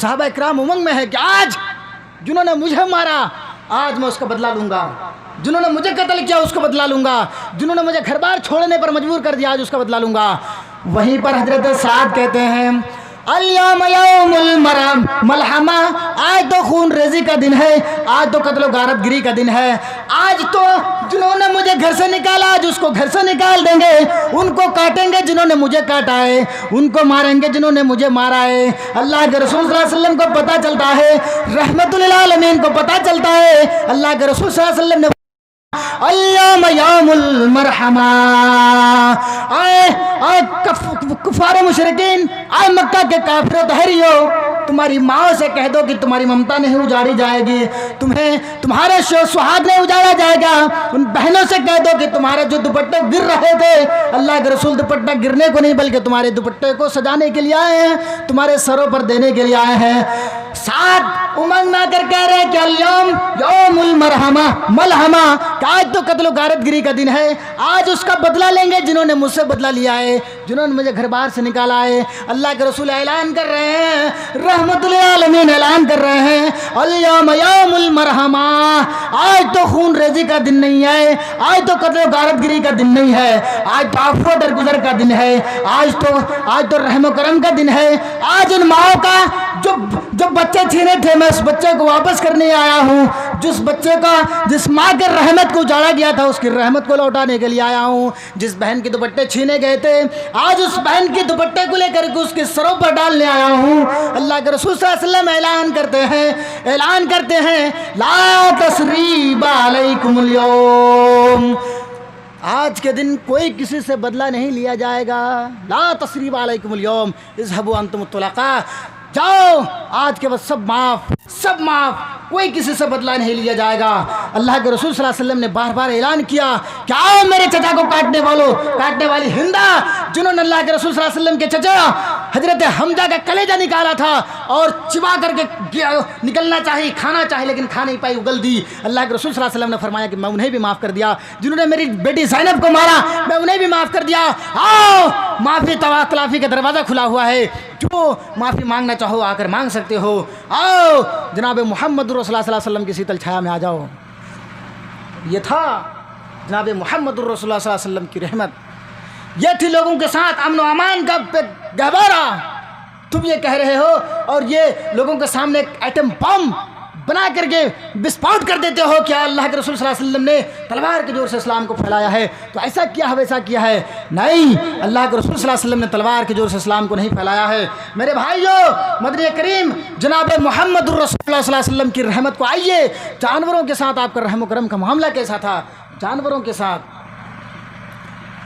सहाबा इकराम उमंग में है कि आज जिन्होंने मुझे मारा आज मैं उसका बदला लूँगा, जिन्होंने मुझे कत्ल किया उसका बदला लूँगा, जिन्होंने मुझे घर बार छोड़ने पर मजबूर कर दिया आज उसका बदला लूँगा। वहीं पर हजरत साद कहते हैं अल-यौम यौमुल मलहमा, आज तो खून रेजी का दिन है, आज तो कत्ल गारतगिरी का दिन है। आज तो जिन्होंने मुझे घर से निकाला आज उसको घर से निकाल देंगे, उनको काटेंगे जिन्होंने मुझे काटा है, उनको मारेंगे जिन्होंने मुझे मारा है। अल्लाह के रसूल सल्लल्लाहु अलैहि वसल्लम को पता चलता है, रहमतुल लिल आलमीन को पता चलता है, अल्लाह के रसूल सल्लल्लाहु अलैहि वसल्लम ने अल-यौम यौमुल मरहमा, आए कुफार मुशरिकीन, आए मक्का के काफिरों तहरियो, तुम्हारी माँ से कह दो कि तुम्हारी ममता नहीं उजाड़ी जाएगी, तुम्हें तुम्हारे सुहाग नहीं उजाड़ा जाएगा। उन बहनों से कह दो कि तुम्हारे जो दुपट्टे गिर रहे थे, अल्लाह के रसूल दुपट्टा गिरने को नहीं बल्कि तुम्हारे दुपट्टे को सजाने के लिए आए हैं, तुम्हारे सरों पर देने के लिए आए हैं। साथ उमंग ना कर कह रहे कि अल-यौम यौमुल मलहमा, आज तो कत्ल गारतगिरी का दिन है, आज उसका बदला लेंगे जिन्होंने मुझसे बदला लिया है, जिन्होंने मुझे घर बार से निकाला है। अल्लाह के रसूल ऐलान कर रहे हैं, रहमतुल लिल आलमीन ऐलान कर रहे हैं अल-यौम यौमुल मरहमा, आज तो खून रेजी का दिन नहीं है, आज तो कत्ल गारतगिरी का दिन नहीं है, आज तो आफो दरगुजर का दिन है, आज तो रहम करम का दिन है। आज उन माओ का जो बच्चे छीने थे मैं उस बच्चे को वापस करने आया हूँ, जिस माँ के रहमत को उजाड़ा गया था उसकी रहमत को लौटाने के लिए आया हूँ। जिस बहन के दुपट्टे छीने गए थे आज उस बहन के दुपट्टे को लेकर के उसके सरों पर डालने आया हूँ। अल्लाह के रसूल सल्लल्लाहु अलैहि वसल्लम ऐलान करते हैं ला तसरीबा अलैकुमुल यौम, आज के दिन कोई किसी से बदला नहीं लिया जाएगा। ला तसरीबा अलैकुमुल यौम इज़हबू अंतुम तुलका, जाओ आज के बाद सब माफ, कोई किसी से बदला नहीं लिया जाएगा। अल्लाह के रसूल सल्लल्लाहु अलैहि वसल्लम ने बार बार ऐलान किया कि आओ मेरे चचा को काटने वाली हिंदा, जिन्होंने अल्लाह के रसूल सल्लल्लाहु अलैहि वसल्लम के चचा हजरत हमजा का कलेजा निकाला था और चिबा करके निकलना चाहिए, खाना चाहिए लेकिन खा नहीं पाई, उगल दी। अल्लाह के रसूल सल्लल्लाहु अलैहि वसल्लम ने फरमाया कि मैं उन्हें भी माफ़ कर दिया, जिन्होंने मेरी बेटी ज़ैनब को मारा मैं उन्हें भी माफ़ कर दिया। आओ माफ़ी तलाफ़ी का दरवाज़ा खुला हुआ है, जो माफ़ी मांगना चाहो आकर मांग सकते हो। आओ जनाब मोहम्मद रसूलुल्लाह सल्लल्लाहु अलैहि वसल्लम की शीतल छाया में आ जाओ। ये था जनाब मोहम्मद रसूलुल्लाह सल्लल्लाहु अलैहि वसल्लम की रहमत, ये थी लोगों के साथ अमन व अमान का गहवारा। तुम ये कह रहे हो और ये लोगों के सामने एक एटम बम बना करके विस्फोट कर देते हो क्या अल्लाह के रसूल सल्लल्लाहु अलैहि वसल्लम ने तलवार के जोर से इस्लाम को फैलाया है, तो ऐसा किया है वैसा किया है? नहीं, अल्लाह के रसूल सल्लल्लाहु अलैहि वसल्लम ने तलवार के जोर से इस्लाम को नहीं फैलाया है। मेरे भाइयों, मदनी करीम जनाब मोहम्मद रसूलुल्लाह सल्लल्लाहु अलैहि वसल्लम की रहमत को आइए, जानवरों के साथ आपका रहम करम का मामला कैसा था? जानवरों के साथ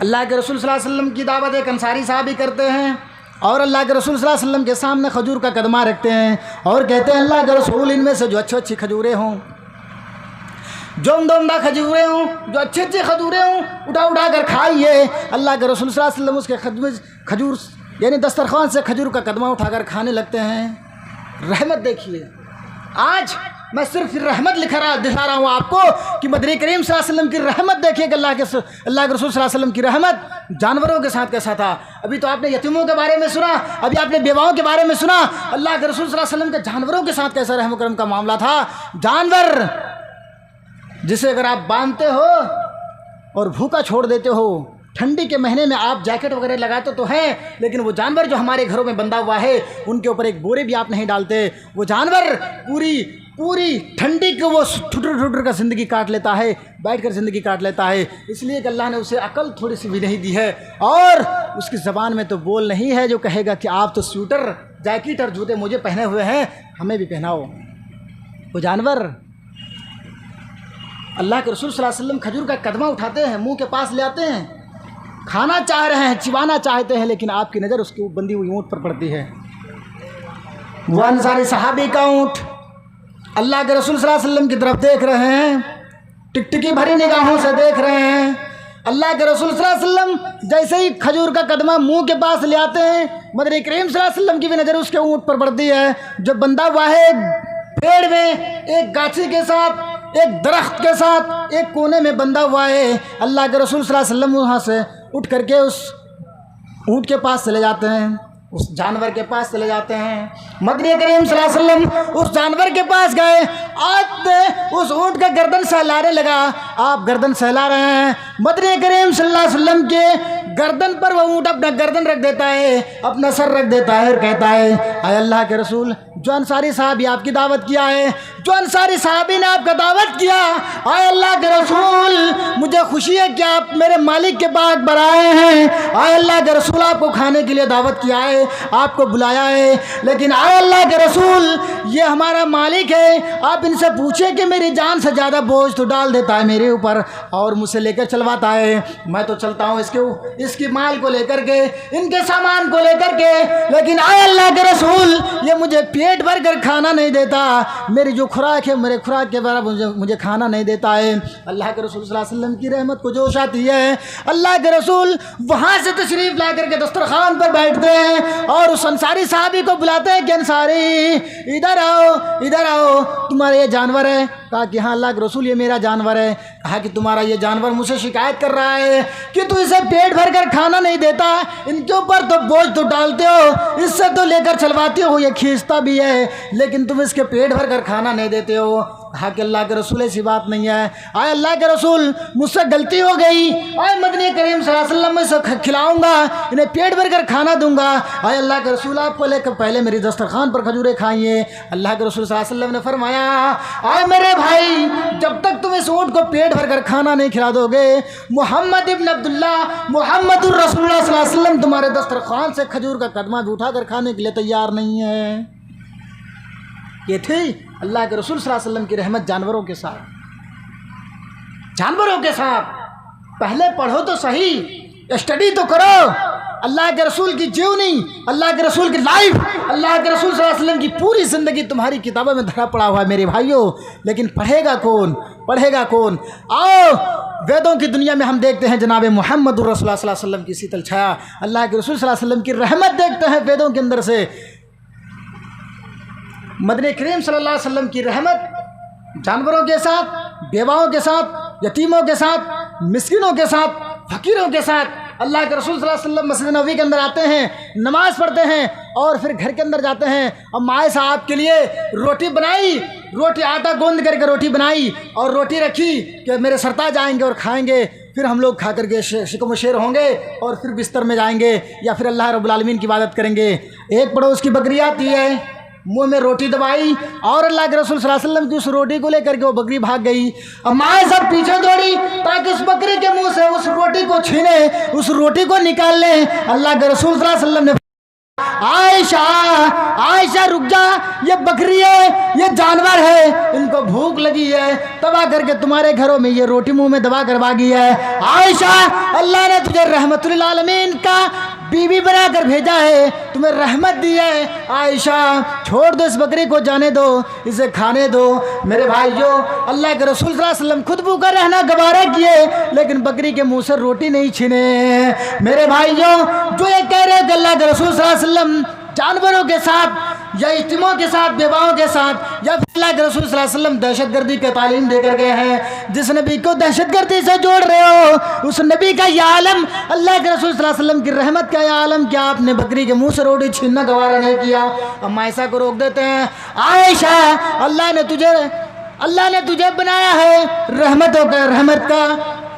अल्लाह के रसूल सल्लल्लाहु अलैहि वसल्लम की दावत एक अंसारी साहब ही करते हैं और अल्लाह के रसूल सल्लल्लाहु अलैहि वसल्लम के सामने खजूर का कदमा रखते हैं और कहते हैं अल्लाह के रसूल इनमें से जो अच्छी खजूरें हों, जो उम्दा खजूरें हों, जो अच्छी खजूरें हों, उठा कर खाइए। अल्लाह के रसूल सल्लल्लाहु अलैहि वसल्लम उसके खजूर यानी दस्तरखान से खजूर का कदमा उठाकर खाने लगते हैं। रहमत देखिए, आज मैं सिर्फ रहमत दिखा रहा हूँ आपको कि मदनी करीम सल्लल्लाहु अलैहि वसल्लम की रहमत देखिए कि अल्लाह के रसूल सल्लल्लाहु अलैहि वसल्लम की रहमत जानवरों के साथ कैसा था। अभी तो आपने यतीमों के बारे में सुना, अभी आपने बेवाओं के बारे में सुना, अल्लाह के रसूल सल्लल्लाहु अलैहि वसल्लम के जानवरों के साथ कैसा रहम करम का मामला था। जानवर जिसे अगर आप बांधते हो और भूखा छोड़ देते हो, ठंडी के महीने में आप जैकेट वगैरह लगाते तो हैं, लेकिन वो जानवर जो हमारे घरों में बंधा हुआ है उनके ऊपर एक बोरे भी आप नहीं डालते। वो जानवर पूरी ठंडी को वो ठुटर का ज़िंदगी काट लेता है, बैठ कर ज़िंदगी काट लेता है, इसलिए कि अल्लाह ने उसे अकल थोड़ी सी भी नहीं दी है और उसकी ज़बान में तो बोल नहीं है जो कहेगा कि आप तो स्वेटर जैकेट और जूते मुझे पहने हुए हैं, हमें भी पहनाओ। वो जानवर अल्लाह के रसूल सल्लल्लाहु अलैहि वसल्लम खजूर का कदमा उठाते हैं, मुँह के पास ले आते हैं, खाना चाह रहे हैं, चिबाना चाहते हैं, लेकिन आपकी नज़र उसकी बंदी हुई ऊँट पर पड़ती है। वो अंसारी सहाबी का ऊँट अल्लाह के रसूल सल्लल्लाहु अलैहि वसल्लम की तरफ देख रहे हैं, टिकटिकी भरी निगाहों से देख रहे हैं। अल्लाह के रसूल सल्लल्लाहु अलैहि वसल्लम जैसे ही खजूर का कदमा मुंह के पास ले आते हैं, मदनी करीम सल्लल्लाहु अलैहि वसल्लम की भी नज़र उसके ऊँट पर पड़ती है, जो बंधा हुआ है पेड़ में, एक गाछी के साथ, एक दरख्त के साथ, एक कोने में बंधा हुआ है। अल्लाह के रसूल सल्लल्लाहु अलैहि वसल्लम वहाँ से उठ करके उस ऊँट के पास चले जाते हैं, उस जानवर के पास चले जाते हैं। मदनी करीम सल्लल्लाहु अलैहि वसल्लम उस जानवर के पास गए, आप उस ऊँट का गर्दन सहलाने लगा, आप गर्दन सहला रहे हैं। मदनी करीम सल्लल्लाहु अलैहि वसल्लम के गर्दन पर वह ऊँट अपना गर्दन रख देता है, अपना सर रख देता है और कहता है, आए अल्लाह के रसूल, जो अंसारी साहबी आपकी दावत किया है, जो अंसारी साहबी ने आपका दावत किया, आए अल्लाह के रसूल, मुझे खुशी है कि आप मेरे मालिक के पास बनाए हैं। आए अल्लाह के रसूल, आपको खाने के लिए दावत किया है, आपको बुलाया है, लेकिन आए अल्लाह के रसूल, ये हमारा मालिक है, आप इनसे पूछें कि मेरी जान से ज़्यादा बोझ तो डाल देता है मेरे ऊपर और मुझसे लेकर चलवाता है। मैं तो चलता हूँ इसकी माल को लेकर के, इनके सामान को लेकर के, लेकिन आए अल्लाह के रसूल, ये मुझे पेट भर कर खाना नहीं देता, मेरी जो खुराक है मेरे खुराक के बराबर मुझे खाना नहीं देता है। अल्लाह के रसूल सल्लल्लाहु अलैहि वसल्लम की रहमत को जोश आती है, अल्लाह के रसूल वहाँ से तशरीफ़ ला करके दस्तरखान पर बैठते हैं और उस अंसारी साहबी को बुलाते हैं कि अंसारी, इधर आओ, इधर आओ, तुम्हारा ये जानवर है। कहा कि हाँ अल्लाह के रसूल, ये मेरा जानवर है। कहा कि तुम्हारा ये जानवर मुझसे शिकायत कर रहा है कि तू इसे पेट भर कर खाना नहीं देता, इनके ऊपर तो बोझ तो डालते हो, इससे तो लेकर चलवाते हो, ये खींचता भी है, लेकिन तुम इसके पेट भर कर खाना नहीं देते हो। कहा कि अल्लाह के रसूल ऐसी बात नहीं है। आए अल्लाह के रसूल, मुझसे गलती हो गई, आए मदनी करीम सल्लल्लाहु अलैहि वसल्लम में इसे खिलाऊंगा, इन्हें पेट भर कर खाना दूंगा। आए अल्लाह के रसूल, आपको लेकर पहले मेरी दस्तरखान पर खजूरें खाइए। अल्लाह के रसूल सल्लल्लाहु अलैहि वसल्लम ने फरमाया, आए मेरे भाई, जब तक तुम इस ऊँट को पेट भर कर खाना नहीं खिला दोगे, मोहम्मद इब्न अब्दुल्ला, मोहम्मदुर रसूलुल्लाह सल्लल्लाहु अलैहि वसल्लम तुम्हारे दस्तरखान से खजूर का कदमा भी उठाकर खाने के लिए तैयार नहीं है। ये थी अल्लाह के रसूल सल्लल्लाहु अलैहि वसल्लम की रहमत जानवरों के साथ, जानवरों के साथ। पहले पढ़ो तो सही, स्टडी तो करो, अल्लाह के रसूल की जीवनी, अल्लाह के रसूल की लाइफ, अल्लाह के रसूल सल्लल्लाहु अलैहि वसल्लम की पूरी ज़िंदगी तुम्हारी किताबों में धरा पड़ा हुआ है मेरे भाइयों, लेकिन पढ़ेगा कौन, पढ़ेगा कौन। आओ वेदों की दुनिया में हम देखते हैं जनाब मुहम्मदुर रसूलुल्लाह सल्लल्लाहु अलैहि वसल्लम की शीतल छाया, अल्लाह के रसूल सल्लल्लाहु अलैहि वसल्लम की रहमत देखते हैं वेदों के अंदर से। मदनी करीम सल्लल्लाहु अलैहि वसल्लम की रहमत जानवरों के साथ, बेवाओं के साथ, यतीमों के साथ, मिस्किनों के साथ, फ़कीरों के साथ। अल्लाह के रसूल सल्लल्लाहु अलैहि वसल्लम मस्जिद नबवी के अंदर आते हैं, नमाज़ पढ़ते हैं और फिर घर के अंदर जाते हैं और माए साहब के लिए रोटी बनाई, रोटी आटा गूंद करके रोटी बनाई और रोटी रखी कि मेरे सरताज आएंगे और खाएंगे, फिर हम लोग खा करके शिकम शेर होंगे और फिर बिस्तर में जाएंगे या फिर अल्लाह रब्बुल आलमीन की इबादत करेंगे। एक पड़ोस की बकरी आती है, मुंह में रोटी दबाई और अल्लाह के रसूल सल्लल्लाहु अलैहि वसल्लम की उस रोटी को लेकर के वो बकरी भाग गई और माए सब पीछे दौड़ी ताकि उस बकरी के मुंह से उस रोटी को छीने, उस रोटी को निकाल ले। अल्लाह के रसूल सल्लल्लाहु अलैहि वसल्लम ने, आयशा, आयशा रुक जा, ये बकरी है, ये जानवर है, इनको भूख लगी है, तबाह करके तुम्हारे घरों में ये रोटी मुंह में दबा कर भागी है। आयशा, अल्लाह ने तुझे रहमतुल आलमीन का बीवी बना कर भेजा है, तुम्हें रहमत दी है। आयशा छोड़ दो इस बकरी को, जाने दो, इसे खाने दो। मेरे भाइयों, अल्लाह के रसूल सल्लल्लाहु अलैहि वसल्लम खुद भूखा रहना गवारा किए, लेकिन बकरी के मुंह से रोटी नहीं छीने। मेरे भाइयों, जो ये कह रहे हैं कि अल्लाह के रसूल सल्लल्लाहु अलैहि वसल्लम जानवरों के साथ या यतीमों के साथ, बेवाओं के साथ, या अल्लाह के रसूल सल्लल्लाहु अलैहि वसल्लम दहशतगर्दी की तालीम देकर गए हैं, जिस नबी को दहशतगर्दी से जोड़ रहे हो, उस नबी का यह आलम, अल्लाह के रसूल सल्लल्लाहु अलैहि वसल्लम की रहमत का यह आलम, क्या आपने बकरी के मुंह से रोटी छीनना गवारा नहीं किया? हम आयशा को रोक देते हैं, आयशा, अल्लाह ने तुझे बनाया है रहमतों का, रहमत का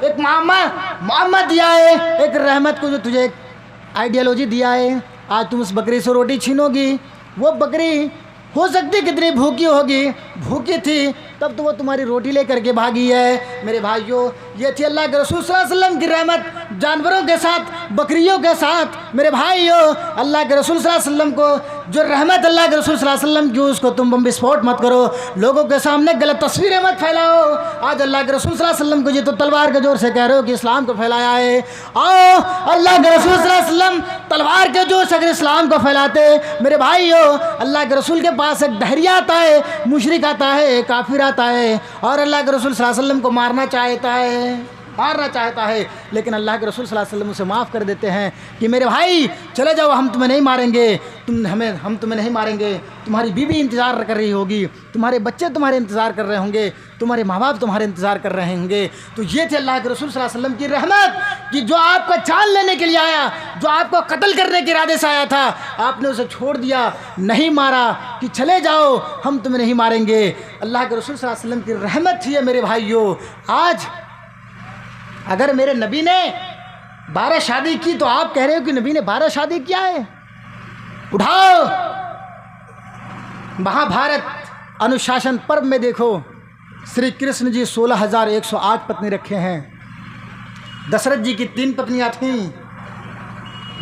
एक मोहम्मद दिया है, एक रहमत को जो तुझे एक आइडियोलॉजी दिया है, आज तुम उस बकरी से रोटी छीनोगी। वो बकरी हो सकती कितनी भूखी होगी, भूखी थी तब तो वो तुम्हारी रोटी लेकर के भागी है। मेरे भाइयों, ये थी अल्लाह के रसूल सल्लल्लाहु अलैहि वसल्लम की रहमत जानवरों के साथ, बकरियों के साथ। मेरे भाइयों, अल्लाह के रसूल सल्लल्लाहु अलैहि वसल्लम को जो रहमत अल्लाह के रसूल सल्लल्लाहु अलैहि वसल्लम की, उसको तुम बम विस्फोट मत करो, लोगों के सामने गलत तस्वीरें मत फैलाओ। आज अल्लाह के रसूल सल्लल्लाहु अलैहि वसल्लम को ये तो तलवार के जोर से कह रहे हो कि इस्लाम को फैलाया है। आओ, अल्लाह के रसूल सल्लल्लाहु अलैहि वसल्लम तलवार के जोर से अगर इस्लाम को फैलाते, मेरे भाइयों, अल्लाह के रसूल के पास एक दहरिया आता है, मुशरिक आता है, काफिर आता है और अल्लाह के रसूल सल्लल्लाहु अलैहि वसल्लम को मारना चाहता है। मारना चाहता है, लेकिन अल्लाह के रसूल सल्लल्लाहु अलैहि वसल्लम उसे माफ़ कर देते हैं कि मेरे भाई चले जाओ, हम तुम्हें नहीं मारेंगे, हम तुम्हें नहीं मारेंगे। तुम्हारी बीवी इंतज़ार कर रही होगी, तुम्हारे बच्चे तुम्हारे इंतज़ार कर रहे होंगे, तुम्हारे माँ बाप तुम्हारे इंतज़ार कर रहे होंगे। तो ये थे अल्लाह के रसूल सल्लल्लाहु अलैहि वसल्लम की रहमत कि जो आपका जान लेने के लिए आया, जो आपको कत्ल करने के इरादे से आया था, आपने उसे छोड़ दिया, नहीं मारा कि चले जाओ हम तुम्हें नहीं मारेंगे। अल्लाह के रसूल सल्लल्लाहु अलैहि वसल्लम की रहमत थी मेरे भाइयों। आज अगर मेरे नबी ने 12 शादी की तो आप कह रहे हो कि नबी ने 12 शादी किया है? उठाओ महाभारत अनुशासन पर्व में देखो, श्री कृष्ण जी 16,108 पत्नी रखे हैं। दशरथ जी की 3 पत्नियां थीं।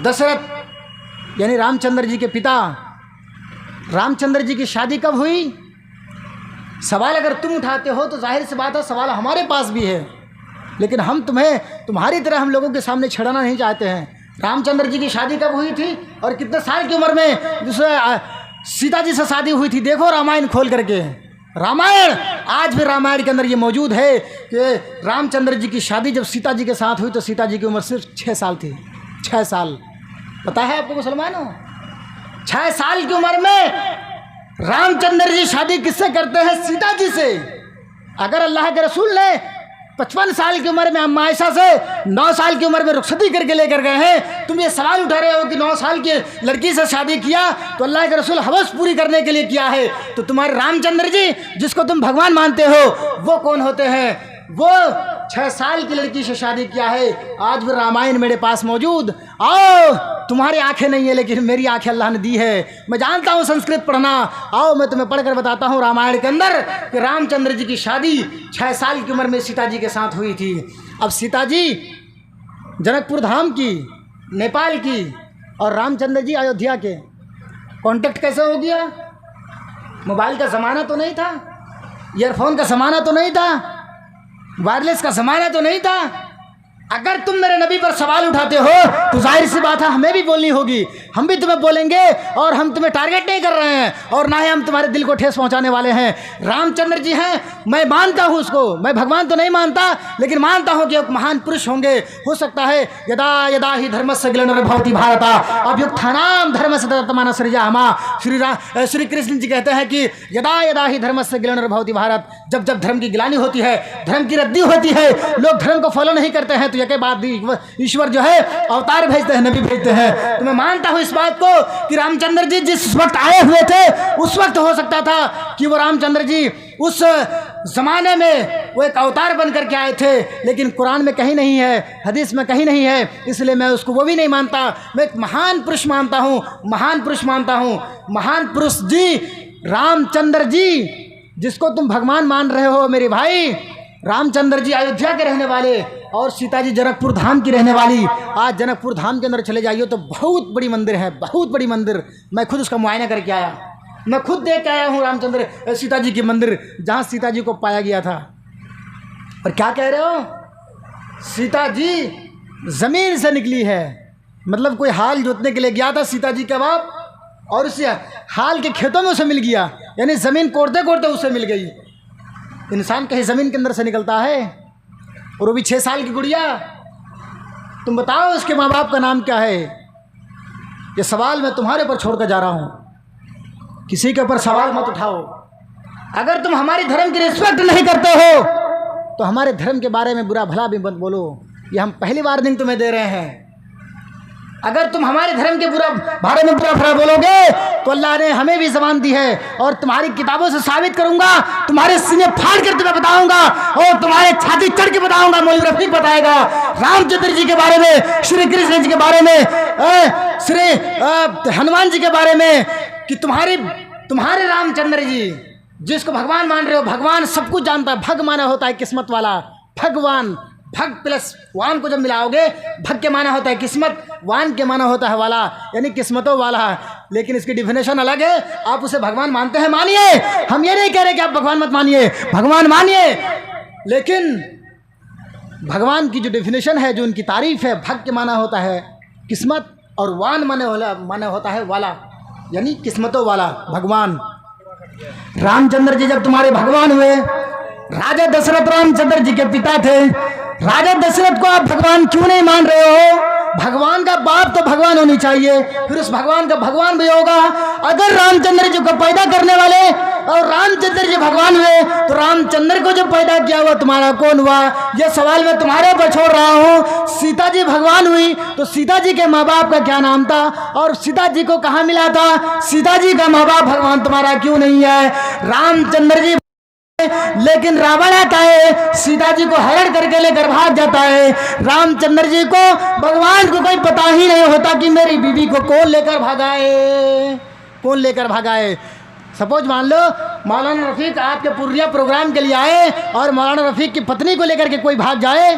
दशरथ यानी रामचंद्र जी के पिता, रामचंद्र जी की शादी कब हुई? सवाल अगर तुम उठाते हो तो जाहिर सी बात है सवाल हमारे पास भी है, लेकिन हम तुम्हारी तरह हम लोगों के सामने छेड़ना नहीं चाहते हैं। रामचंद्र जी की शादी कब हुई थी और कितने साल की उम्र में सीता जी से शादी हुई थी? देखो रामायण खोल करके, रामायण आज भी रामायण के अंदर ये मौजूद है कि रामचंद्र जी की शादी जब सीता जी के साथ हुई तो सीता जी की उम्र सिर्फ 6 साल थी। 6 साल, पता है आपको मुसलमानों? 6 साल की उम्र में रामचंद्र जी शादी किससे करते हैं? सीता जी से। अगर अल्लाह के रसूल ने 55 साल की उम्र में अम्मा आयशा से 9 साल की उम्र में रुखसती करके लेकर गए हैं, तुम ये सवाल उठा रहे हो कि 9 साल की लड़की से शादी किया तो अल्लाह के रसूल हवस पूरी करने के लिए किया है, तो तुम्हारे रामचंद्र जी जिसको तुम भगवान मानते हो वो कौन होते हैं? वो 6 साल की लड़की से शादी किया है। आज भी रामायण मेरे पास मौजूद। आओ, तुम्हारी आंखें नहीं है लेकिन मेरी आंखें अल्लाह ने दी है, मैं जानता हूँ संस्कृत पढ़ना। आओ मैं तुम्हें पढ़कर बताता हूँ रामायण के अंदर कि रामचंद्र जी की शादी 6 साल की उम्र में सीता जी के साथ हुई थी। अब सीता जी जनकपुर धाम की, नेपाल की, और रामचंद्र जी अयोध्या के, कांटेक्ट कैसे हो गया? मोबाइल का ज़माना तो नहीं था, ईयरफोन का ज़माना तो नहीं था, वायरलेस का ज़माना तो नहीं था। अगर तुम मेरे नबी पर सवाल उठाते हो तो जाहिर सी बात है हमें भी बोलनी होगी, हम भी तुम्हें बोलेंगे। और हम तुम्हें टारगेट नहीं कर रहे हैं और ना ही हम तुम्हारे दिल को ठेस पहुंचाने वाले हैं। रामचंद्र जी हैं, मैं मानता हूं उसको, मैं भगवान तो नहीं मानता लेकिन मानता हूं कि एक महान पुरुष होंगे। हो सकता है यदा यदा ही धर्मस्य ग्लानिर्भवति भारत अभ्युत्थानाम धर्मस्य तदात्मानः सृजामः। श्री कृष्ण जी कहते हैं कि यदा यदा ही धर्मस्य ग्लानिर्भवति भारत, जब जब धर्म की ग्लानि होती है, धर्म की रद्दी होती है, लोग धर्म को फॉलो नहीं करते हैं, तो यह के बाद ईश्वर जो है अवतार भेजते हैं, नबी भेजते हैं। तो मैं मानता हूं इस बात को कि रामचंद्र जी जिस वक्त आए हुए थे उस वक्त हो सकता था कि वो रामचंद्र जी उस जमाने में वो एक अवतार बन करके आए थे, लेकिन कुरान में कहीं नहीं है, हदीस में कहीं नहीं है, इसलिए मैं उसको वो भी नहीं मानता। मैं एक महान पुरुष मानता हूँ, महान पुरुष मानता हूँ। महान पुरुष जी रामचंद्र जी जिसको तुम भगवान मान रहे हो मेरे भाई, रामचंद्र जी अयोध्या के रहने वाले और सीता जी जनकपुर धाम की रहने वाली। आज जनकपुर धाम के अंदर चले जाइए तो बहुत बड़ी मंदिर है, बहुत बड़ी मंदिर। मैं खुद उसका मुआयना करके आया, मैं खुद देख के आया हूँ रामचंद्र सीता जी की मंदिर जहाँ सीता जी को पाया गया था। और क्या कह रहे हो? सीता जी ज़मीन से निकली है, मतलब कोई हाल जोतने के लिए गया था सीता जी का बाप और उसे हाल के खेतों में उसे मिल गया, यानी ज़मीन कोड़ते कोड़ते उसे मिल गई। इंसान कहीं ज़मीन के अंदर से निकलता है, और वो भी 6 साल की गुड़िया। तुम बताओ उसके माँ बाप का नाम क्या है? ये सवाल मैं तुम्हारे पर छोड़कर जा रहा हूँ, किसी के ऊपर सवाल मत उठाओ। अगर तुम हमारे धर्म की रिस्पेक्ट नहीं करते हो तो हमारे धर्म के बारे में बुरा भला भी मत बोलो, ये हम पहली वार्निंग तुम्हें दे रहे हैं। अगर तुम हमारे धर्म के बारे में बुरा भला बोलोगे तो अल्लाह ने हमें भी ज़बान दी है, और तुम्हारी किताबों से साबित करूंगा, तुम्हारे सीने फाड़ कर तुम्हें बताऊंगा और तुम्हारे छाती चढ़ के बताऊंगा। मौलवी रफीक बताएगा रामचंद्र जी के बारे में, श्री कृष्ण जी के बारे में, श्री हनुमान जी के बारे में कि तुम्हारे रामचंद्र जी जिसको भगवान मान रहे हो, भगवान सब कुछ जानता है। भग माना होता है किस्मत वाला, भगवान, भग प्लस वान को जब मिलाओगे, भग के माना होता है किस्मत, वान के माना होता है वाला, यानी किस्मतों वाला। लेकिन इसकी डिफिनेशन अलग है। आप उसे भगवान मानते हैं, मानिए, हम ये नहीं कह रहे कि आप भगवान मत मानिए, भगवान मानिए, लेकिन भगवान की जो डिफिनेशन है, जो उनकी तारीफ है, भग के माना होता है किस्मत और वान माने होता है वाला, यानी किस्मतों वाला भगवान। रामचंद्र जी जब तुम्हारे भगवान हुए, राजा दशरथ रामचंद्र जी के पिता थे, राजा दशरथ को आप भगवान क्यों नहीं मान रहे हो? भगवान का बाप तो भगवान होनी चाहिए, फिर उस भगवान का भगवान भी होगा। अगर रामचंद्र जी को पैदा करने वाले और रामचंद्र जी भगवान हुए तो रामचंद्र को जो पैदा किया हुआ तुम्हारा कौन हुआ? यह सवाल मैं तुम्हारे ऊपर छोड़ रहा हूँ। सीता जी भगवान हुई तो सीता जी के माँ बाप का क्या नाम था और सीता जी को कहाँ मिला था? सीता जी का माँ बाप भगवान तुम्हारा क्यों नहीं है? रामचंद्र जी लेकिन रावण आता है, सीता जी को हरण करके लेकर भाग जाता है। रामचंद्र जी को भगवान को कोई पता ही नहीं होता कि मेरी बीवी को कौन लेकर भागाए, कौन लेकर भागाए। सपोज मान लो मौलाना रफीक आपके पूर्णिया प्रोग्राम के लिए आए और मौलाना रफीक की पत्नी को लेकर के कोई भाग जाए,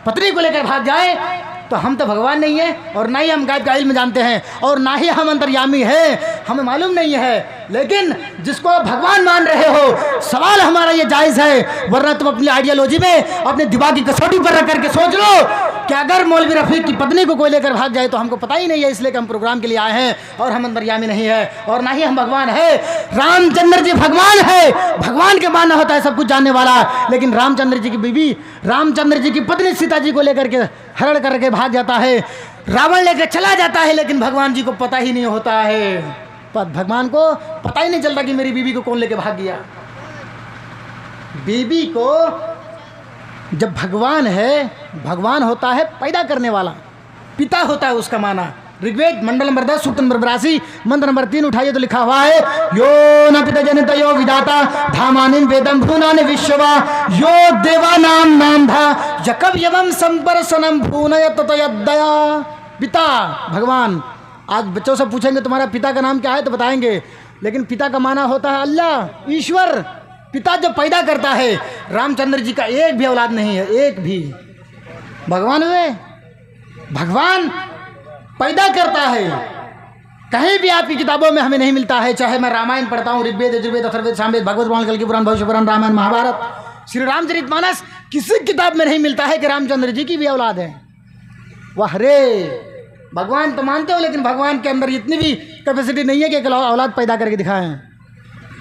पत्नी को लेकर भाग जाए, तो हम तो भगवान नहीं है और ना ही हम गायब का इल्म जानते हैं और ना ही हम अंतर्यामी हैं, हमें मालूम नहीं है। लेकिन जिसको आप भगवान मान रहे हो, सवाल हमारा ये जायज़ है, वरना तुम अपनी आइडियोलॉजी में अपने दिमाग की कसौटी पर रख करके सोच लो कि अगर मौलवी रफीक की पत्नी को कोई लेकर भाग जाए तो हमको पता ही नहीं है, इसलिए कि हम प्रोग्राम के लिए आए हैं और हम अंतर्यामी नहीं है और ना ही हम भगवान है। रामचंद्र जी भगवान है, भगवान के मानना होता है सब कुछ जानने वाला। लेकिन रामचंद्र जी की बीवी, रामचंद्र जी की पत्नी सीता जी को लेकर के हरण करके भाग जाता है, रावण लेकर चला जाता है, लेकिन भगवान जी को पता ही नहीं होता है। भगवान को पता ही नहीं चलता कि मेरी बीवी को कौन लेके भाग गया। बीवी को जब भगवान है, भगवान होता है पैदा करने वाला, पिता होता है उसका माना। ऋग्वेद मंडल नंबर 10 सूक्त नंबर 82 मंत्र नंबर 3 उठाइए तो लिखा हुआ है, यो न पिता जनित यो विदाता धामानिम वेदम भूनान विश्ववा यो देवा नाम नाम धा यकब यवम संपरसनम भूनयत तयदया। पिता भगवान। आज बच्चों से पूछेंगे तुम्हारा पिता का नाम क्या है तो बताएंगे, लेकिन पिता का माना होता है अल्लाह, ईश्वर। पिता जो पैदा करता है, रामचंद्र जी का एक भी औलाद नहीं है, एक भी। भगवान हुए, भगवान पैदा करता है। कहीं भी आपकी किताबों में हमें नहीं मिलता है, चाहे मैं रामायण पढ़ता हूँ, ऋग्वेद यजुर्वेद अथर्ववेद सामवेद भागवत पुराण कल्कि पुराण भविष्य पुराण रामायण महाभारत श्री रामचरितमानस, किसी किताब में नहीं मिलता है कि रामचंद्र जी की भी औलाद है। वाह रे, भगवान तो मानते हो, लेकिन भगवान के अंदर इतनी भी कैपेसिटी नहीं है कि एक औलाद पैदा करके दिखाएं।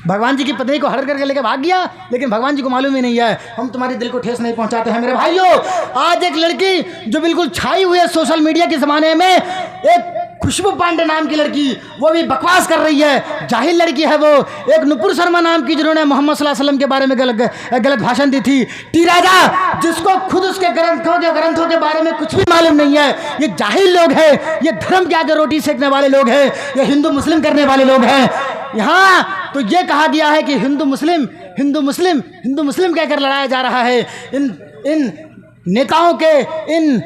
भगवान जी की पत्नी को हरण करके लेकर भाग गया, लेकिन भगवान जी को मालूम ही नहीं है। हम तुम्हारे दिल को ठेस नहीं पहुंचाते हैं मेरे भाइयों। आज एक लड़की जो बिल्कुल छाई हुई है सोशल मीडिया के ज़माने में, एक खुशबू पांडे नाम की लड़की, वो भी बकवास कर रही है, जाहिल लड़की है वो। एक नुपुर शर्मा नाम की, जिन्होंने मोहम्मद सल्लल्लाहु अलैहि वसल्लम के बारे में गलत भाषण दी थी। टी राजा, जिसको खुद उसके ग्रंथों के बारे में कुछ भी मालूम नहीं है। ये जाहिल लोग हैं, ये धर्म के आगे रोटी सेकने वाले लोग हैं, ये हिंदू मुस्लिम करने वाले लोग हैं। यहाँ तो ये कहा गया है कि हिंदू मुस्लिम कहकर लड़ाया जा रहा है। इन नेताओं के, इन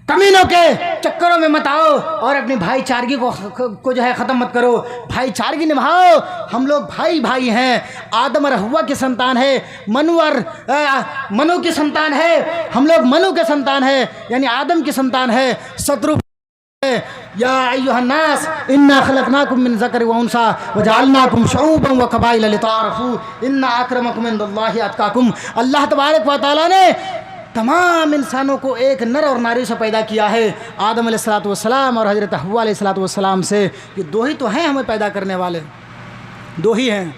कमीनों के चक्करों में मत आओ और अपनी भाईचारगी को जो है ख़त्म मत करो। भाईचारगी निभाओ। हम लोग भाई भाई हैं। आदम और हव्वा की संतान है, मनु की संतान है, हम लोग मनु के संतान है, यानी आदम की संतान है। शत्रु या अय्युहन्नास इन्ना खलकनाकुम मिन ज़कर व उन्सा व जअलनाकुम शुऊबन व कबाइल लितारफू इन्ना अक्रमकुम इंदल्लाहि अतकाकुम। अल्लाह तबारक व तआला ने तमाम इंसानों को एक नर और नारी से पैदा किया है, आदम अलैहिस्सलातु वस्सलाम और हज़रत हव्वा अलैहिस्सलातु वस्सलाम से। ये दो ही तो हैं हमें पैदा करने वाले, दो ही हैं।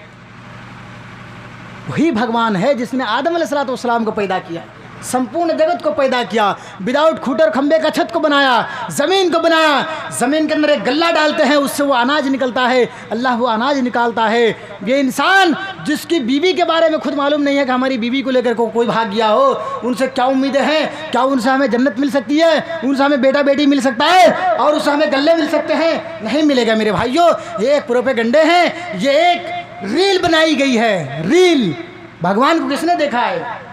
वही भगवान है जिसने आदम अलैहिस्सलातु वस्सलाम को पैदा किया, संपूर्ण जगत को पैदा किया, विदाउट खूटर खंबे का छत को बनाया, ज़मीन को बनाया। ज़मीन के अंदर एक गल्ला डालते हैं, उससे वो अनाज निकलता है, अल्लाह वो अनाज निकालता है। ये इंसान जिसकी बीवी के बारे में खुद मालूम नहीं है कि हमारी बीवी को लेकर कोई भाग गया हो, उनसे क्या उम्मीदें हैं? क्या उनसे हमें जन्नत मिल सकती है? उनसे हमें बेटा बेटी मिल सकता है और उससे हमें गल्ले मिल सकते हैं? नहीं मिलेगा मेरे भाइयों। ये एक प्रोपेगेंडे हैं, ये एक रील बनाई गई है, रील। भगवान को किसने देखा है?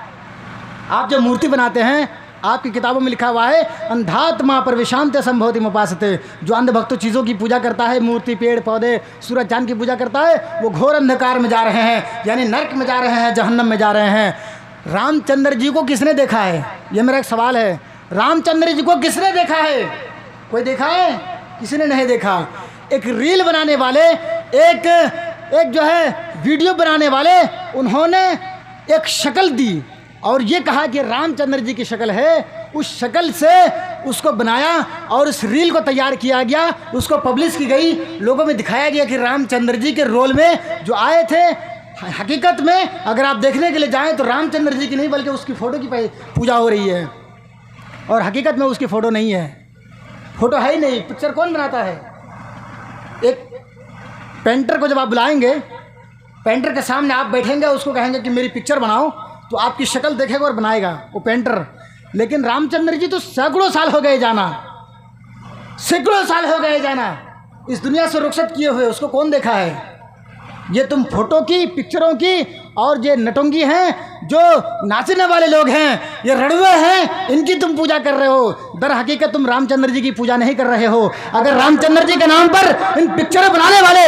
आप जो मूर्ति बनाते हैं, आपकी किताबों में लिखा हुआ है अंधात्मा पर विशांत संभवती मुपासते। जो अंधभक्त चीज़ों की पूजा करता है, मूर्ति, पेड़ पौधे, सूरज चांद की पूजा करता है, वो घोर अंधकार में जा रहे हैं, यानी नर्क में जा रहे हैं, जहन्नम में जा रहे हैं। रामचंद्र जी को किसने देखा है? ये मेरा एक सवाल है। रामचंद्र जी को किसने देखा है? कोई देखा है? किसी ने नहीं देखा। एक रील बनाने वाले, एक जो है वीडियो बनाने वाले, उन्होंने एक शक्ल दी और ये कहा कि रामचंद्र जी की शक्ल है। उस शक्ल से उसको बनाया और उस रील को तैयार किया गया, उसको पब्लिश की गई, लोगों में दिखाया गया कि रामचंद्र जी के रोल में जो आए थे, हकीकत में अगर आप देखने के लिए जाएं तो रामचंद्र जी की नहीं बल्कि उसकी फ़ोटो की पूजा हो रही है। और हकीकत में उसकी फ़ोटो नहीं है, फ़ोटो है ही नहीं। पिक्चर कौन बनाता है? एक पेंटर को जब आप बुलाएंगे, पेंटर के सामने आप बैठेंगे, उसको कहेंगे कि मेरी पिक्चर बनाओ, तो आपकी शक्ल देखेगा और बनाएगा वो पेंटर। लेकिन रामचंद्र जी तो सैकड़ों साल हो गए जाना, सैकड़ों साल हो गए जाना, इस दुनिया से रुखसत किए हुए, उसको कौन देखा है? ये तुम फोटो की, पिक्चरों की और ये नटोंगी हैं, जो नाचने वाले लोग हैं, ये रड़ुए हैं, इनकी तुम पूजा कर रहे हो। दर हकीकत तुम रामचंद्र जी की पूजा नहीं कर रहे हो। अगर रामचंद्र जी के नाम पर इन पिक्चर बनाने वाले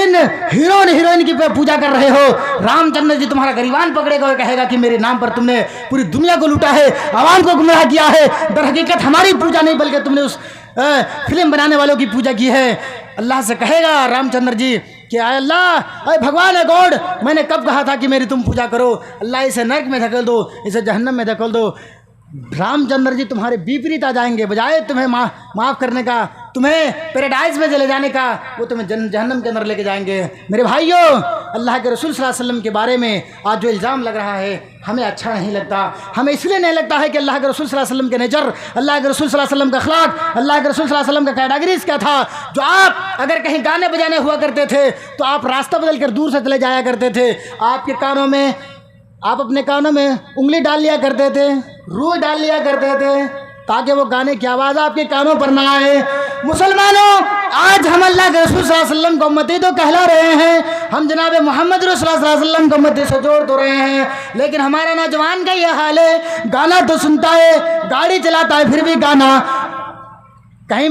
इन हीरोइन की पूजा कर रहे हो, रामचंद्र जी तुम्हारा गरीबान पकड़ेगा और कहेगा कि मेरे नाम पर तुमने पूरी दुनिया को लूटा है, आवाम को गुमराह किया है। दर हकीकत हमारी पूजा नहीं, बल्कि तुमने उस फिल्म बनाने वालों की पूजा की है। अल्लाह से कहेगा रामचंद्र जी कि आय अल्लाह, अरे भगवान है गॉड, मैंने कब कहा था कि मेरी तुम पूजा करो? अल्लाह इसे नरक में धकेल दो, इसे जहन्नम में धकेल दो। रामचंद्र जी तुम्हारे विपरीत आ जाएंगे, बजाय तुम्हें माफ़ करने का, तुम्हें पैराडाइज में चले जाने का, वो तुम्हें जहन्नम के अंदर लेके जाएंगे। मेरे भाइयों, अल्लाह के रसूल सल्लल्लाहु अलैहि वसल्लम के बारे में आज जो इल्ज़ाम लग रहा है, हमें अच्छा नहीं लगता। हमें इसलिए नहीं लगता है कि अल्लाह के रसूल सल्लल्लाहु अलैहि वसल्लम के नेचर, अल्लाह के रसूल सल्लल्लाहु अलैहि वसल्लम का अखलाक, अल्लाह के रसूल सल्लल्लाहु अलैहि वसल्लम का कैटेगरीज क्या था। जो आप अगर कहीं गाने बजाने हुआ करते थे तो आप रास्ता बदल कर दूर से चले जाया करते थे। आपके कानों में, आप अपने कानों में उंगली डाल लिया करते थे, रूह डाल लिया करते थे, ताकि वो गाने की आवाज़ आपके कानों पर ना आए। मुसलमानों, आज हम अल्लाह के रसूल सल्लल्लाहु अलैहि वसल्लम को उम्मती तो कहला रहे हैं, हम जनाब मोहम्मद रसूल सल्लल्लाहु अलैहि वसल्लम को उम्मती से जोड़ तो रहे हैं, लेकिन हमारा नौजवान का ये हाल है, गाना तो सुनता है, गाड़ी चलाता है फिर भी गाना, कहीं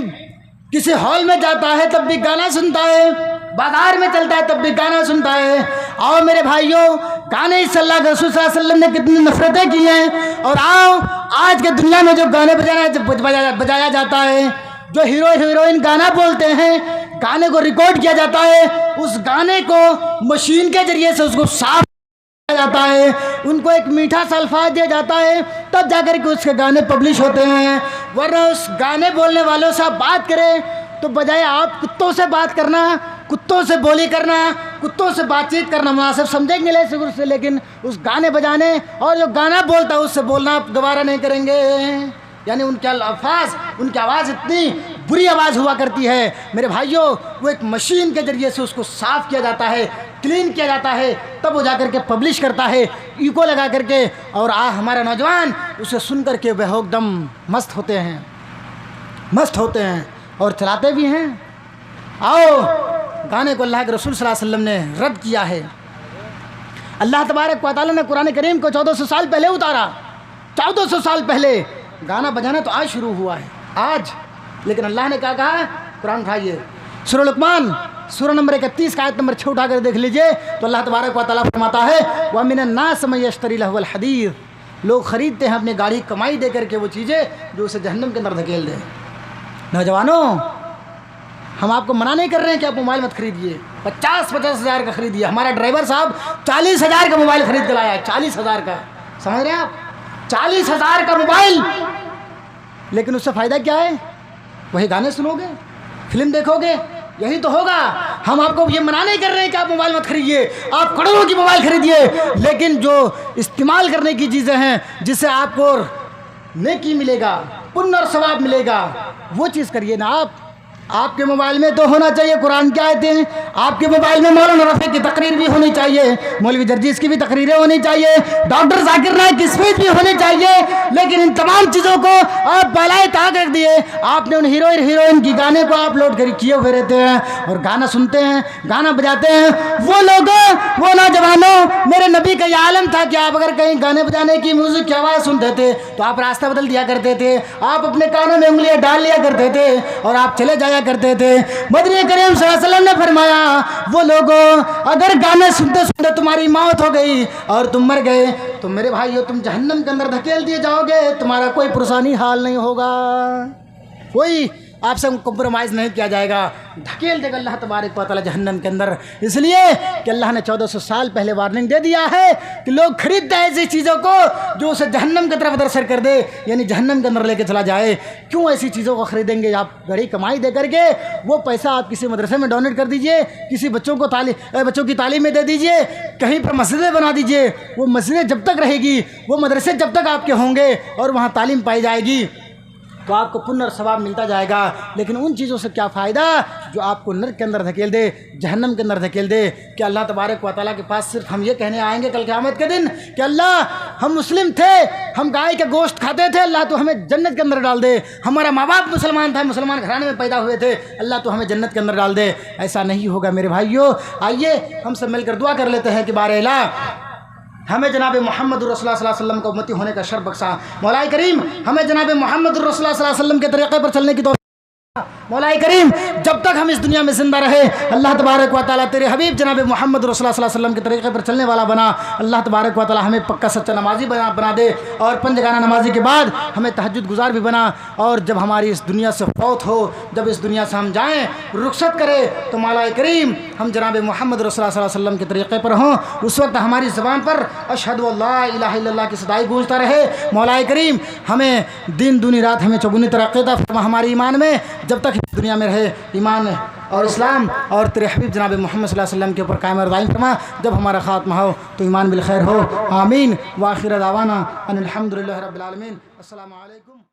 किसी हॉल में जाता है तब भी गाना सुनता है, बाजार में चलता है तब भी गाना सुनता है। आओ मेरे भाइयों, गाने इस अल्लाह के रसूल सल्लल्लाहु अलैहि वसल्लम ने कितनी नफरतें की हैं, और आओ आज के दुनिया में जो गाने बजाया जाता है, जो हीरोइन गाना बोलते हैं, गाने को रिकॉर्ड किया जाता है, उस गाने को मशीन के जरिए से उसको साफ जाता है, उनको एक मीठा सा अल्फाज दिया जाता है, तब जाकर के उसके गाने पब्लिश होते हैं। वरना उस गाने बोलने वालों से आप बात करें तो बजाय आप कुत्तों से बात करना, कुत्तों से बोली करना, कुत्तों से बातचीत करना मुनासिब समझेंगे से, लेकिन उस गाने बजाने और जो गाना बोलता है उससे बोलना आप दोबारा नहीं करेंगे। यानी उनके अल्फाज, उनकी आवाज़ इतनी बुरी आवाज़ हुआ करती है मेरे भाइयों, वो एक मशीन के ज़रिए से उसको साफ़ किया जाता है, क्लीन किया जाता है, तब वो जाकर के पब्लिश करता है इको लगा करके, और हमारा नौजवान उसे सुन करके वह एकदम मस्त होते हैं और चलाते भी हैं। आओ, गाने को अल्लाह के रसूल सल्लल्लाहु अलैहि वसल्लम ने रद्द किया है। अल्लाह तबारक व तआला ने कुरान करीम को 1400 साल पहले उतारा, 1400 साल पहले। गाना बजाना तो आज शुरू हुआ है, आज, लेकिन अल्लाह ने क्या कहा? कुरान उठाइए, सूरह लुक़मान सूरह नंबर 31 का आयत नंबर 6 उठाकर देख लीजिए, तो अल्लाह तबारक व तआला फरमाता है, व मिनन नास मन यश्तरी लहुल हदीद, लोग ख़रीदते हैं अपनी गाड़ी कमाई दे करके वो चीज़ें जो उसे जहन्नम के अंदर धकेल दें। नौजवानों, हम आपको मना नहीं कर रहे हैं कि आप मोबाइल मत खरीदिए, 50-50 हज़ार का खरीदिए। हमारा ड्राइवर साहब 40 हज़ार का मोबाइल खरीद कर लाया है, 40 हज़ार का, समझ रहे हैं आप? 40 हज़ार का मोबाइल, लेकिन उससे फ़ायदा क्या है? वही गाने सुनोगे, फिल्म देखोगे, यही तो होगा। हम आपको ये मना नहीं कर रहे हैं कि आप मोबाइल मत खरीदिए, आप करोड़ों की मोबाइल खरीदिए, लेकिन जो इस्तेमाल करने की चीज़ें हैं जिससे आपको नेकी मिलेगा, पुण्य और सवाब मिलेगा, वो चीज़ करिए ना आप। आपके मोबाइल में तो होना चाहिए कुरान की आयतें, आपके मोबाइल में मौलाना रफ़ी की तकरीर भी होनी चाहिए, मौलवी जर्जीस की भी तकरीरें होनी चाहिए, डॉक्टर जाकिर नाइक की स्पीच भी होनी चाहिए, लेकिन इन तमाम चीज़ों को आप बालाए ताक रख दिए। आपने उन हीरोइन की गाने को आप लोड किए हुए रहते हैं और गाना सुनते हैं, गाना बजाते हैं। वो लोगों, वो नौजवानों, मेरे नबी का यह आलम था कि आप अगर कहीं गाने बजाने की म्यूज़िक की आवाज़ सुनते थे तो आप रास्ता बदल दिया करते थे, आप अपने कानों में उंगलियाँ डाल लिया करते थे और आप चले जाया करते थे। मदनी करीम सल्लल्लाहु अलैहि वसल्लम ने फरमाया, वो लोगों, अगर गाने सुनते सुनते तुम्हारी मौत हो गई और तुम मर गए तो मेरे भाइयों तुम जहन्नम के अंदर धकेल दिए जाओगे, तुम्हारा कोई पुरसानी हाल नहीं होगा। कोई आपसे कॉम्प्रोमाइज़ नहीं किया जाएगा, धकेल देगा अल्लाह तबारक व तआला जहन्नम के अंदर। इसलिए कि अल्लाह ने 1400 साल पहले वार्निंग दे दिया है कि लोग खरीदते हैं ऐसी चीज़ों को जो उसे जहन्नम की तरफ अग्रसर कर दे, यानी जहन्नम के अंदर लेके चला जाए। क्यों ऐसी चीज़ों को ख़रीदेंगे? आप बड़ी कमाई दे करके वो पैसा आप किसी मदरसे में डोनेट कर दीजिए, किसी बच्चों की तालीम में दे दीजिए, कहीं पर मस्जिदें बना दीजिए। वो मस्जिदें जब तक रहेगी, वो मदरसे जब तक आपके होंगे और वहाँ तालीम पाई जाएगी तो आपको पुण्य और सवाब मिलता जाएगा। लेकिन उन चीज़ों से क्या फ़ायदा जो आपको नरक के अंदर धकेल दे, जहन्नम के अंदर धकेल दे। कि अल्लाह तबारक व तआला के पास सिर्फ हम ये कहने आएंगे कल क़यामत के दिन कि अल्लाह हम मुस्लिम थे, हम गाय का गोश्त खाते थे, अल्लाह तो हमें जन्नत के अंदर डाल दे। हमारा माँ बाप मुसलमान था, मुसलमान घराने में पैदा हुए थे, अल्लाह तो हमें जन्नत के अंदर डाल दे। ऐसा नहीं होगा मेरे भाइयों। आइए हम सब मिलकर दुआ कर लेते हैं कि बारे इलाह हमें जनाब मोहम्मद रसूलुल्लाह सल्लल्लाहु अलैहि वसल्लम का उम्मती होने का शर्फ बख्शा। मौला करीम हमें जनाब मोहम्मद रसूलुल्लाह सल्लल्लाहु अलैहि वसल्लम के तरीक़े पर चलने की तौफीक। मौला करीम जब तक हम इस दुनिया में ज़िंदा रहे, अल्लाह तबारक व तआला तेरे हबीब जनाब मोहम्मद रसूलुल्लाह सल्लल्लाहु अलैहि वसल्लम के तरीक़े पर चलने वाला बना। अल्लाह तबारक व तआला हमें पक्का सच्चा नमाजी बना दे और पंजगाना नमाजी के बाद हमें तहज्जुद गुजार भी बना। और जब हमारी इस दुनिया से फौत हो, जब इस दुनिया से हम जाएँ, रुखसत करे, तो मौला करीम हम जनाब मोहम्मद रसूलुल्लाह सल्लल्लाहु अलैहि वसल्लम के तरीक़े पर हों। उस वक्त हमारी ज़बान पर अशहदु अल्ला इलाहा इल्लल्लाह की सदाई गूंजता रहे। मौला करीम हमें दिन दूनी रात हमें चौगुनी तरक्की अता फरमा हमारी ईमान में, जब तक दुनिया में रहे ईमान और इस्लाम और तेरे हबीब जनाब मोहम्मद सल्लल्लाहु अलैहि वसल्लम के ऊपर कायम और दायम फरमा। जब हमारा खात्मा हो तो ईमान बिल खैर हो। आमीन व आखिर दावाना अनिल हम्दुलिल्लाहि रब्बिल आलमीन। अस्सलामु अलैकुम।